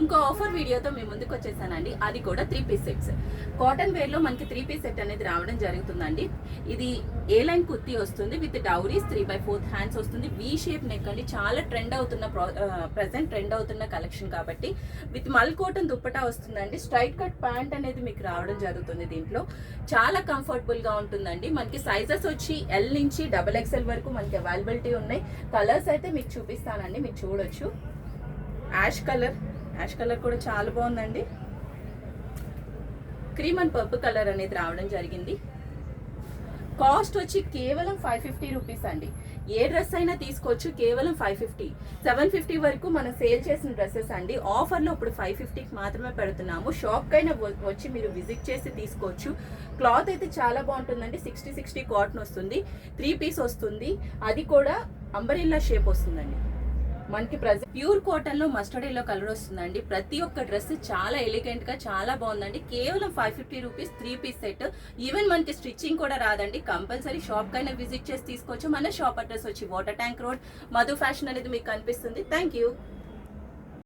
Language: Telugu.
ఇంకో ఆఫర్ వీడియోతో మేము ముందుకు వచ్చేసానండి. అది కూడా 3 పీస్ సెట్స్. కాటన్ వేర్ లో మనకి 3 పీస్ సెట్ అనేది రావడం జరుగుతుందండి. ఇది ఏ లైన్ కుర్తీ వస్తుంది విత్ డౌరీస్, 3/4 హ్యాండ్స్ వస్తుంది. వి షేప్ నెక్ అండి. చాలా ట్రెండ్ అవుతున్న ప్రెసెంట్ ట్రెండ్ అవుతున్న కలెక్షన్ కాబట్టి విత్ మల్ కాటన్ దుప్పటా వస్తుందండి. స్ట్రైట్ కట్ ప్యాంట్ అనేది మీకు రావడం జరుగుతుంది. దీంట్లో చాలా కంఫర్టబుల్ గా ఉంటుందండి. మనకి సైజెస్ వచ్చి L నుంచి XXL వరకు మనకి అవైలబిలిటీ ఉన్నాయి. కలర్స్ అయితే మీకు చూపిస్తానండి, మీరు చూడొచ్చు. యాష్ కలర్ కూడా చాలా బాగుందండి. క్రీమ్ అండ్ పర్పుల్ కలర్ అనేది రావడం జరిగింది. కాస్ట్ వచ్చి కేవలం 550 రూపీస్ అండి. ఏ డ్రెస్ అయినా తీసుకోవచ్చు, కేవలం 550. 750 వరకు మనం సేల్ చేసిన డ్రెస్సెస్ అండి. ఆఫర్లో ఇప్పుడు 550కి మాత్రమే పెడుతున్నాము. షాప్కి అయినా వచ్చి మీరు విజిట్ చేసి తీసుకోవచ్చు. క్లాత్ అయితే చాలా బాగుంటుందండి. 60 కాటన్ వస్తుంది. 3 పీస్ వస్తుంది. అది కూడా అంబరిల్లా షేప్ వస్తుందండి. మనకి ప్యూర్ కాటన్ లో మస్టర్డ్ ఎల్లో కలర్ వస్తుందండి. ప్రతి ఒక్క డ్రెస్ చాలా ఎలిగెంట్ గా చాలా బాగుందండి. కేవలం 550 రూపీస్ 3 పీస్ సెట్. ఈవెన్ మనకి స్టిచ్చింగ్ కూడా రాదండి. కంపల్సరీ షాప్ కైనా విజిట్ చేసి తీసుకోవచ్చు. మన షాప్ అడ్రస్ వచ్చి water tank road, Madhu fashion అనేది మీకు కనిపిస్తుంది. Thank you.